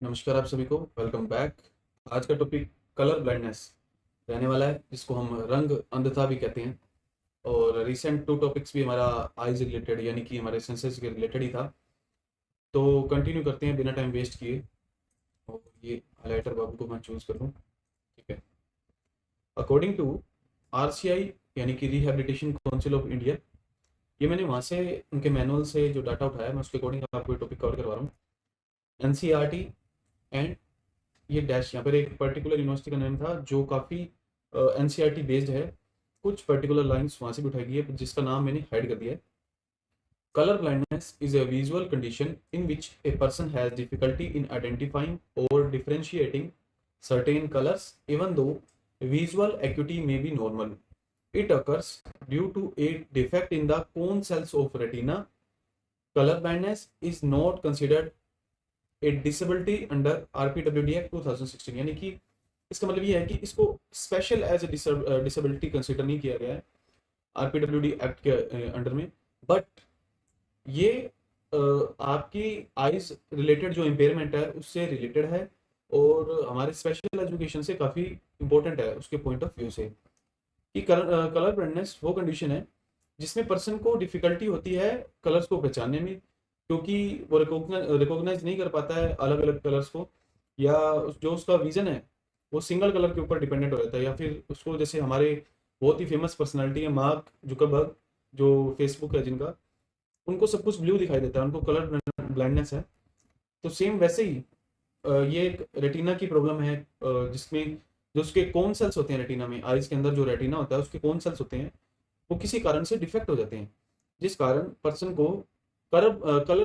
नमस्कार आप सभी को, वेलकम बैक। आज का टॉपिक कलर ब्लाइंडनेस रहने वाला है, जिसको हम रंग अंधता भी कहते हैं। और रिसेंट टू टॉपिक्स भी हमारा आइज रिलेटेड यानी कि हमारे सेंसेस के रिलेटेड ही था। तो कंटिन्यू करते हैं बिना टाइम वेस्ट किए। और ये हाइलाइटर बाबू को मैं चूज़ कर लूँ। ठीक है। अकॉर्डिंग टू आरसीआई यानी कि रिहैबिलिटेशन काउंसिल ऑफ इंडिया, ये मैंने वहाँ से उनके मैनुअल से जो डाटा उठाया है, मैं उसके अकॉर्डिंग आपको ये टॉपिक कवर करवा रहा हूँ। एनसीईआरटी एंड ये डैश यहाँ पर एक पर्टिकुलर यूनिवर्सिटी का नाम था जो काफ़ी एनसीईआरटी बेस्ड है। कुछ पर्टिकुलर लाइंस वहाँ से भी उठाई गई है, जिसका नाम मैंने हाइड कर दिया है। Colour blindness is a visual condition in which a person has difficulty in identifying or differentiating certain colors even though visual acuity may be normal. It occurs due to a defect in the cone cells of retina. Color blindness is not considered a disability under RPWD act 2016, यानी कि इसका मतलब ये है कि इसको special as a disability consider नहीं किया गया है आरपीडब्ल्यूडी एक्ट के अंडर में। बट ये आपकी आइज रिलेटेड जो इम्पेयरमेंट है उससे रिलेटेड है, और हमारे स्पेशल एजुकेशन से काफ़ी इंपॉर्टेंट है उसके पॉइंट ऑफ व्यू से। कि कलर ब्लाइंडनेस वो कंडीशन है जिसमें पर्सन को डिफिकल्टी होती है कलर्स को पहचानने में, क्योंकि वो रिकॉग्नाइज नहीं कर पाता है अलग अलग कलर्स को, या जो उसका विजन है वो सिंगल कलर के ऊपर डिपेंडेंट हो जाता है। या फिर उसको, जैसे हमारे बहुत ही फेमस पर्सनालिटी है मार्क जुकरबर्ग, जो फेसबुक है जिनका, उनको सब कुछ ब्लू दिखाई देता है, उनको कलर ब्लाइंडनेस है। तो सेम वैसे ही ये एक रेटिना की प्रॉब्लम है, जिसमें जो उसके कोन सेल्स होते हैं रेटिना में, आइज के अंदर जो रेटिना होता है उसके कोन सेल्स होते हैं, वो किसी कारण से डिफेक्ट हो जाते हैं, जिस कारण पर्सन को कलर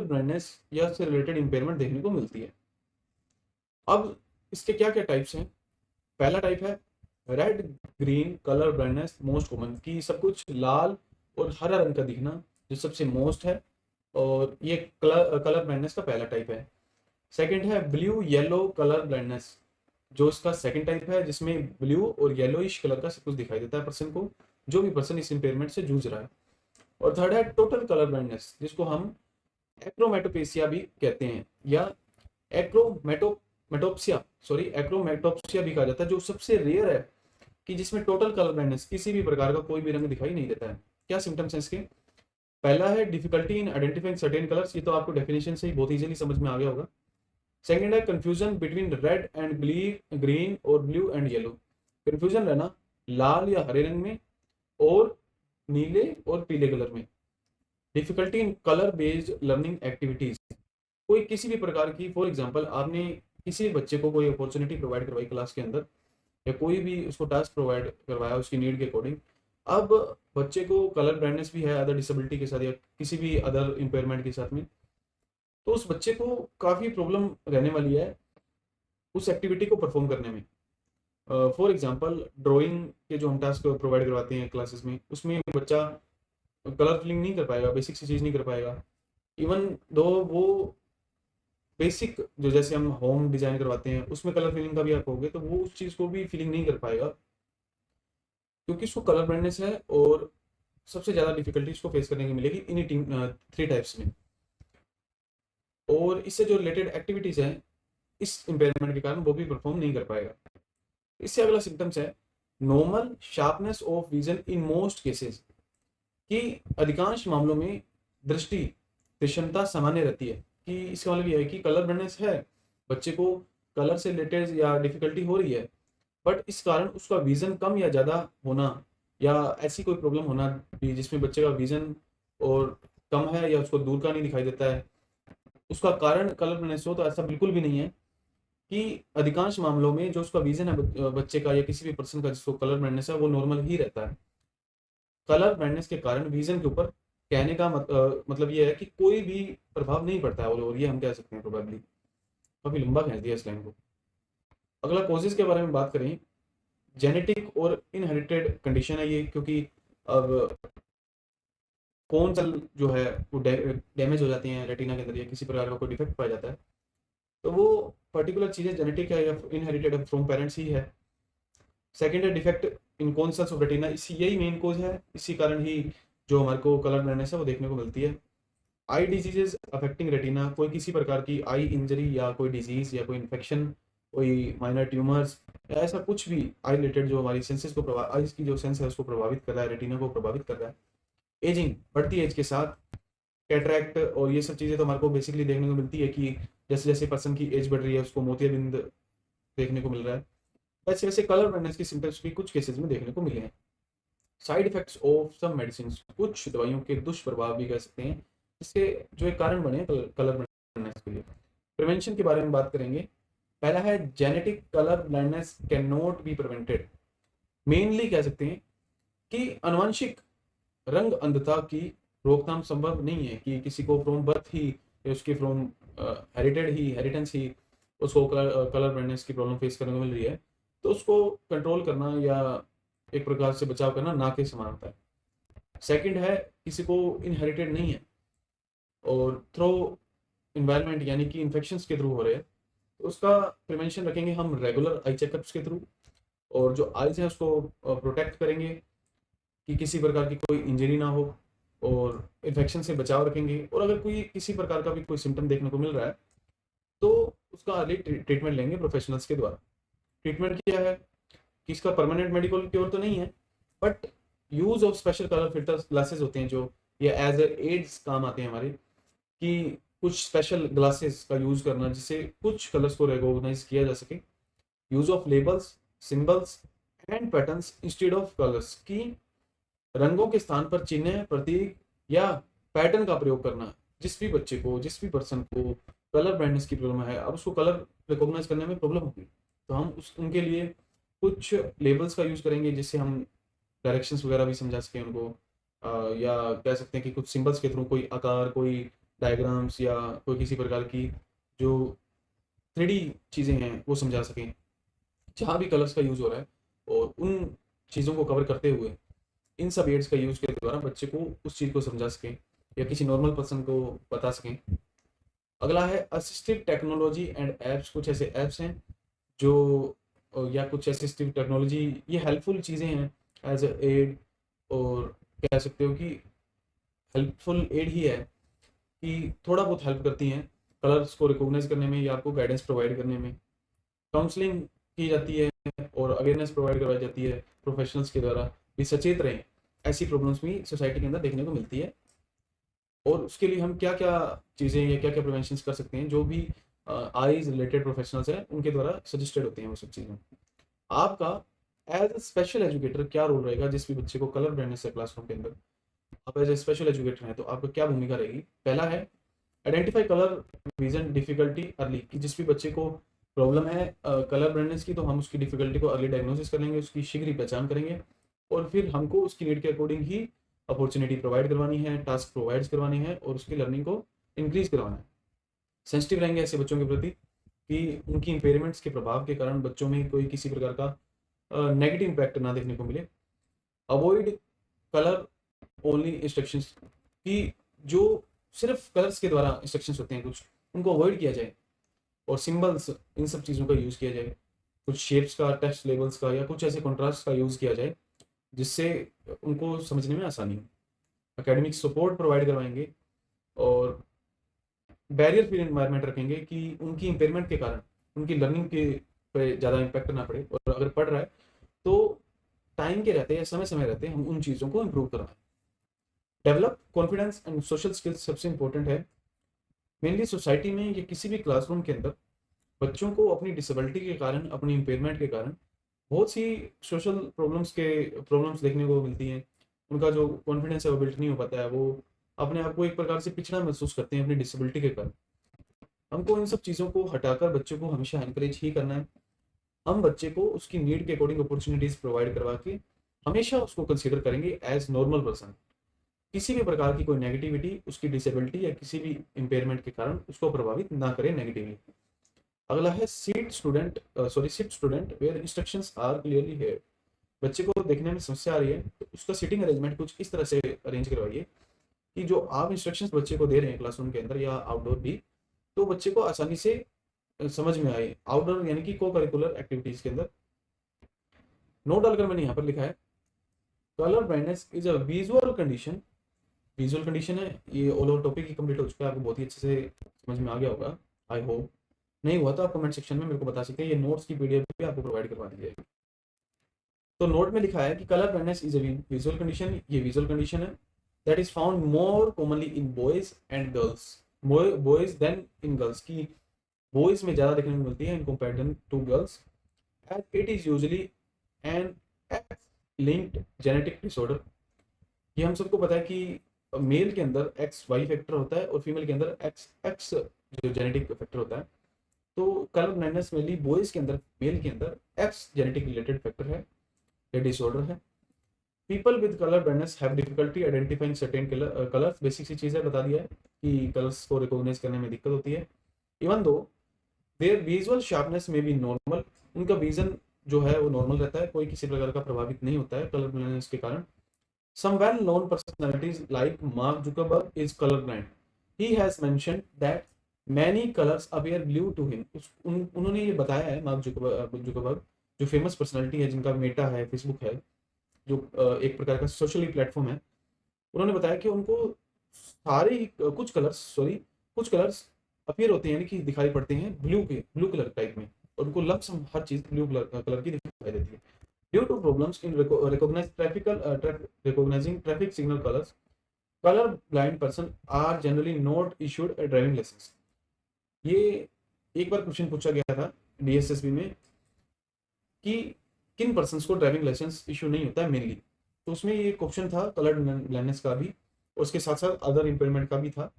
ब्लाइंडनेस या से रिलेटेड इंपेयरमेंट देखने को मिलती है। अब इसके क्या क्या टाइप्स हैं। पहला टाइप है red green colour blindness, most common, की सब कुछ लाल और हरा रंग का दिखना जो सबसे मोस्ट है, और ये कलर ब्लाइंडनेस का पहला टाइप है। सेकंड है ब्लू येलो कलर ब्लाइंडनेस, जो इसका सेकंड टाइप है, जिसमें ब्लू और येलोइश कलर का सब कुछ दिखाई देता है पर्सन को, जो भी पर्सन इस इंपेयरमेंट से जूझ रहा है। और थर्ड है टोटल कलर ब्लाइंडनेस, जिसको हम एक्रोमेटोपेसिया भी कहते हैं, या एक्रोमेटोप्सिया एक्रोमेटोप्सिया भी कहा जाता है, जो सबसे रेयर है, कि जिसमें टोटल कलर ब्लाइंडनेस, किसी भी प्रकार का कोई भी रंग दिखाई नहीं देता है। क्या सिम्टम्स हैं इसके। पहला है difficulty in identifying certain colours, ये तो आपको डेफिनेशन से ही बहुत इजीली समझ में आ गया होगा। सेकंड है confusion between red and green और ब्लू एंड येलो, कंफ्यूजन रहना लाल या हरे रंग में और नीले और पीले कलर में। Difficulty in colour based learning activities, कोई किसी भी प्रकार की, फॉर एग्जांपल आपने किसी भी बच्चे को कोई अपॉर्चुनिटी प्रोवाइड करवाई क्लास के अंदर, या कोई भी उसको टास्क प्रोवाइड करवाया उसकी नीड के अकॉर्डिंग। अब बच्चे को कलर ब्लाइंडनेस भी है अदर डिसेबिलिटी के साथ या किसी भी अदर इम्पेयरमेंट के साथ में, तो उस बच्चे को काफ़ी प्रॉब्लम रहने वाली है उस एक्टिविटी को परफॉर्म करने में। फॉर एग्जांपल ड्राइंग के जो हम टास्क प्रोवाइड करवाते हैं क्लासेस में, उसमें बच्चा कलर फिलिंग नहीं कर पाएगा, बेसिक सी चीज़ नहीं कर पाएगा। इवन दो वो बेसिक जो जैसे हम होम डिज़ाइन करवाते हैं उसमें कलर फिलिंग का भी आप कहोगे, तो वो उस चीज़ को भी फिलिंग नहीं कर पाएगा, क्योंकि उसको कलर ब्लाइंडनेस है। और सबसे ज़्यादा डिफिकल्टी उसको फेस करने की मिलेगी इन्हीं टीम थ्री टाइप्स में। और इससे जो रिलेटेड एक्टिविटीज़ हैं इस इम्पेयरमेंट के कारण वो भी परफॉर्म नहीं कर पाएगा। इससे अगला सिम्टम्स है normal sharpness of vision in most cases, कि अधिकांश मामलों में दृष्टि तीक्ष्णता सामान्य रहती है। कि इसका मतलब यह है कि कलर ब्लाइंडनेस है, बच्चे को कलर से रिलेटेड या डिफिकल्टी हो रही है, बट इस कारण उसका विजन कम या ज़्यादा होना, या ऐसी कोई प्रॉब्लम होना भी जिसमें बच्चे का विजन और कम है या उसको दूर का नहीं दिखाई देता है, उसका कारण कलर ब्लाइंडनेस हो, तो ऐसा बिल्कुल भी नहीं है। कि अधिकांश मामलों में जो उसका विजन है बच्चे का या किसी भी पर्सन का जिसको कलर ब्लाइंडनेस है, वो नॉर्मल ही रहता है। कलर ब्लाइंडनेस के कारण विजन के ऊपर कहने का मतलब ये है कि कोई भी प्रभाव नहीं पड़ता है, और ये हम कह सकते हैं प्रोबेबली। काफी लंबा खींच दिया इस लाइन को। अगला कॉजेज के बारे में बात करें, जेनेटिक और इनहेरिटेड कंडीशन है ये, क्योंकि अब कौन सा जो है वो डैमेज हो जाती हैं रेटिना के अंदर, या किसी प्रकार का कोई डिफेक्ट पाया जाता है, तो वो पर्टिकुलर चीज़ें जेनेटिक है या इनहेरिटेड है फ्रॉम पेरेंट्स ही है। सेकेंड है डिफेक्ट इन कॉन्सेल्स ऑफ रेटिना, इसी यही मेन कोज है, इसी कारण ही जो हमारे को कलर ब्लाइंडनेस है वो देखने को मिलती है। आई डिजीजेज अफेक्टिंग रेटिना, कोई किसी प्रकार की आई इंजरी या कोई डिजीज या कोई इन्फेक्शन, कोई माइनर ट्यूमर्स या ऐसा कुछ भी आई रिलेटेड जो हमारी सेंसेस को आइज की जो सेंस है उसको प्रभावित कर रहा है, रेटिना को प्रभावित कर रहा है। एजिंग, बढ़ती एज के साथ कैटरैक्ट और ये सब चीज़ें तो हमारे को बेसिकली देखने को मिलती है कि जैसे जैसे पर्सन की एज बढ़ रही है उसको मोतियाबिंद देखने को मिल रहा है। वैसे वैसे कलर ब्लाइंडनेस की सिम्टम्स भी कुछ केसेस में देखने को मिले हैं। Side effects of some medicine, कुछ दवाइयों के दुष्प्रभाव भी कह सकते हैं इसके जो एक कारण बने कलर ब्लाइंडनेस के लिए। प्रिवेंशन के बारे में बात करेंगे। पहला है genetic colour blindness can not be prevented. Mainly कह सकते हैं कि अनुवांशिक रंग अंधता की रोकथाम संभव नहीं है कि किसी को फ्रॉम बर्थ ही या उसके फ्रॉम हेरिटेंस ही उसको कलर ब्लाइंडनेस की प्रॉब्लम फेस करने को मिल रही है, तो उसको कंट्रोल करना या एक प्रकार से बचाव करना ना के समान होता है। सेकंड है किसी को इनहेरिटेड नहीं है और थ्रो इन्वायरमेंट यानी कि इन्फेक्शंस के थ्रू हो रहे हैं, तो उसका प्रिवेंशन रखेंगे हम रेगुलर आई चेकअप्स के थ्रू, और जो आइज है उसको प्रोटेक्ट करेंगे कि किसी प्रकार की कोई इंजरी ना हो, और इन्फेक्शन से बचाव रखेंगे। और अगर कोई किसी प्रकार का भी कोई सिम्टम देखने को मिल रहा है तो उसका अर्ली ट्रीटमेंट लेंगे प्रोफेशनल्स के द्वारा। ट्रीटमेंट क्या है कि इसका परमानेंट मेडिकल क्योर तो नहीं है, but use of special colour filter glasses होते हैं जो ये एज एड्स काम आते हैं हमारे, कि कुछ स्पेशल ग्लासेस का यूज करना जिससे कुछ कलर्स को रिकॉग्नाइज किया जा सके। Use of labels, symbols and patterns instead of colours, की रंगों के स्थान पर चिन्ह, प्रतीक या पैटर्न का प्रयोग करना। जिस भी बच्चे को, जिस भी पर्सन को कलर ब्लाइंडनेस की प्रॉब्लम है, अब उसको कलर रिकॉग्नाइज करने में प्रॉब्लम होगी, तो हम उनके लिए कुछ लेबल्स का यूज करेंगे जिससे हम डायरेक्शंस वगैरह भी समझा सकें उनको, या कह सकते हैं कि कुछ सिंबल्स के थ्रू कोई आकार, कोई डायग्राम्स या कोई किसी प्रकार की जो 3D चीज़ें हैं वो समझा सकें जहाँ भी कलर्स का यूज़ हो रहा है, और उन चीज़ों को कवर करते हुए इन सब एड्स का यूज़ के द्वारा बच्चे को उस चीज़ को समझा सकें या किसी नॉर्मल पर्सन को बता सकें। अगला है असिस्टिव टेक्नोलॉजी एंड एप्स। कुछ ऐसे एप्स हैं जो या कुछ असिस्टिव टेक्नोलॉजी, ये हेल्पफुल चीज़ें हैं एज अ एड, और कह सकते हो कि हेल्पफुल एड ही है कि थोड़ा बहुत हेल्प करती हैं कलर्स को रिकॉग्नाइज करने में या आपको गाइडेंस प्रोवाइड करने में। काउंसलिंग की जाती है और अवेयरनेस प्रोवाइड करवाई जाती है प्रोफेशनल्स के द्वारा, भी सचेत रहें, ऐसी प्रॉब्लम्स भी सोसाइटी के अंदर देखने को मिलती है। और उसके लिए हम क्या क्या चीज़ें या क्या क्या प्रिवेंशन कर सकते हैं, जो भी आईज रिलेटेड प्रोफेशनल्स हैं उनके द्वारा सजेस्टेड होती हैं वो सब चीज़ें। आपका एज ए स्पेशल एजुकेटर क्या रोल रहेगा जिस भी बच्चे को कलर ब्लाइंडनेस है क्लासरूम के अंदर, आप एज ए स्पेशल एजुकेटर हैं तो आपका क्या भूमिका रहेगी। पहला है identify colour vision difficulty early, कि जिस भी बच्चे को प्रॉब्लम है कलर ब्लाइंडनेस की, तो हम उसकी डिफिकल्टी को अर्ली डायग्नोसिस कर लेंगे, उसकी शीघ्र ही पहचान करेंगे, और फिर हमको उसकी नीड के अकॉर्डिंग ही अपॉर्चुनिटी प्रोवाइड करवानी है, टास्क प्रोवाइड करवानी है, और उसकी लर्निंग को इंक्रीज करवाना है। सेंसिटिव रहेंगे ऐसे बच्चों के प्रति कि उनकी इंपेयरमेंट्स के प्रभाव के कारण बच्चों में कोई किसी प्रकार का नेगेटिव इम्पैक्ट ना देखने को मिले। अवॉइड कलर ओनली इंस्ट्रक्शंस, कि जो सिर्फ कलर्स के द्वारा इंस्ट्रक्शंस होते हैं कुछ, उनको अवॉइड किया जाए, और सिंबल्स, इन सब चीज़ों का यूज़ किया जाए, कुछ शेप्स का, टेक्स्ट लेबल्स का, या कुछ ऐसे कॉन्ट्रास्ट का यूज़ किया जाए जिससे उनको समझने में आसानी हो। एकेडमिक सपोर्ट प्रोवाइड करवाएंगे, और बैरियर फ्री एनवायरनमेंट रखेंगे कि उनकी इम्पेयरमेंट के कारण उनकी लर्निंग के पे ज़्यादा इम्पैक्ट ना पड़े, और अगर पड़ रहा है तो टाइम के रहते या समय समय रहते हम उन चीज़ों को इम्प्रूव करवाएं। Develop confidence and social skills सबसे इंपॉर्टेंट है। मेनली सोसाइटी में या किसी भी क्लासरूम के अंदर बच्चों को अपनी डिसेबिलिटी के कारण, अपनी इम्पेयरमेंट के कारण बहुत सी सोशल प्रॉब्लम्स देखने को मिलती हैं। उनका जो कॉन्फिडेंस है वो बिल्ड नहीं हो पाता है, वो अपने आप को एक प्रकार से पिछड़ा महसूस करते हैं अपनी डिसेबिलिटी के कारण। हमको इन सब चीज़ों को हटाकर बच्चों को हमेशा एनकरेज ही करना है। हम बच्चे को उसकी नीड के अकॉर्डिंग अपॉर्चुनिटीज प्रोवाइड करवा के हमेशा उसको कंसीडर करेंगे एज नॉर्मल पर्सन। किसी भी प्रकार की कोई नेगेटिविटी उसकी डिसेबिलिटी या किसी भी इम्पेयरमेंट के कारण उसको प्रभावित ना करे नेगेटिवली। अगला है sit student where instructions are clearly heard. बच्चे को देखने में समस्या आ रही है तो उसका सीटिंग अरेंजमेंट कुछ इस तरह से अरेंज करवाइए कि जो आप इंस्ट्रक्शंस बच्चे को दे रहे हैं क्लासरूम के अंदर या आउटडोर भी, तो बच्चे को आसानी से समझ में आए। आउटडोर यानी कि को करिकुलर एक्टिविटीज के अंदर नोट डालकर मैंने यहाँ पर लिखा है, colour blindness is a visual condition visual condition है, ये ऑल ओवर टॉपिक ही कंप्लीट हो चुका है, आपको बहुत ही अच्छे से समझ में आ गया होगा, आई होप। नहीं हुआ तो आप कमेंट सेक्शन में मेरे को बता सकते हैं, ये नोट्स की पीडीएफ भी आपको प्रोवाइड करवा दी जाएगी। तो नोट में लिखा है कि colour blindness is a visual condition, ये विजुअल कंडीशन है that is found more commonly in boys and girls, boys then in girls, की बॉयज में ज़्यादा देखने को मिलती है in comparison to girls, as it is usually an X linked genetic disorder. ये हम सबको पता है कि मेल के अंदर एक्स वाई फैक्टर होता है और फीमेल के अंदर एक्स एक्स जो जेनेटिक फैक्टर होता है। तो कलर ब्लाइंडनेस मेनली बॉयज के अंदर, मेल के अंदर एक्स जेनेटिक रिलेटेड फैक्टर है, ये डिसऑर्डर है। People with colour blindness have difficulty identifying certain colours, basic सी चीज़ है, बता दिया है कि कलर्स को रिकॉग्नाइज करने में दिक्कत होती है। Even though there visual sharpness में भी नॉर्मल, उनका विजन जो है वो नॉर्मल रहता है, कोई किसी प्रकार का प्रभावित नहीं होता है कलर ब्लाइंडनेस के कारण। Some well-known personalities like Mark Zuckerberg is colorblind. He has mentioned that many colors appear blue to him. उन्होंने ये बताया है, मार्क जुकरबर्ग जो फेमस पर्सनालिटी है, जिनका मेटा है, फेसबुक है, जो एक प्रकार का सोशली प्लेटफॉर्म है, उन्होंने बताया कि उनको सारे कुछ कलर्स अपीयर होते हैं, यानी कि दिखाई पड़ते हैं ब्लू कलर टाइप में, और उनको लमसम हर चीज़ ब्लू कलर की दिखाई देती है। Due to problems in recognizing traffic signal colors, color blind person are generally not issued a driving license. ये एक बार क्वेश्चन पूछा गया था डीएसएसबी में कि किन पर्सन्स को ड्राइविंग लाइसेंस इशू नहीं होता है मेनली, तो उसमें ये क्वेश्चन था कलर ब्लाइंडनेस का भी, और उसके साथ साथ अदर इम्पेयरमेंट का भी था।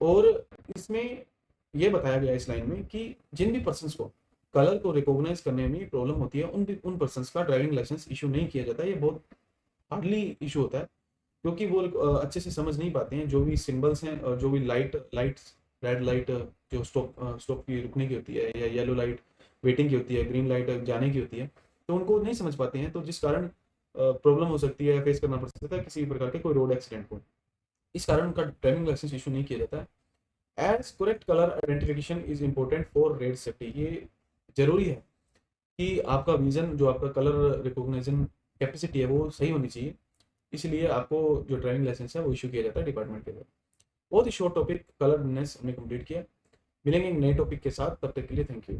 और इसमें यह बताया गया इस लाइन में कि जिन भी पर्सन्स को कलर को रिकॉग्नाइज करने में प्रॉब्लम होती है, उन पर्सन्स का ड्राइविंग लाइसेंस इशू नहीं किया जाता है। ये बहुत हार्डली इशू होता है, क्योंकि वो अच्छे से समझ नहीं पाते हैं जो भी सिंबल्स हैं, और जो भी लाइट्स, रेड लाइट जो स्टॉप की रुकने की होती है, या येलो लाइट वेटिंग की होती है, ग्रीन लाइट जाने की होती है, तो उनको नहीं समझ पाते हैं, तो जिस कारण प्रॉब्लम हो सकती है, फेस करना पड़ सकता है किसी प्रकार के कोई रोड एक्सीडेंट को। इस कारण उनका ड्राइविंग लाइसेंस इशू नहीं किया जाता है। As correct colour identification is important for road safety, ये जरूरी है कि आपका विजन, जो आपका कलर रिकॉग्निशन कैपेसिटी है, वो सही होनी चाहिए, इसलिए आपको जो ड्राइविंग लाइसेंस है वो इशू किया जाता है डिपार्टमेंट के द्वारा। बहुत ही शॉर्ट टॉपिक कलर ब्लाइंडनेस हमने कंप्लीट किया। मिलेंगे एक नए टॉपिक के साथ, तब तक के लिए थैंक यू।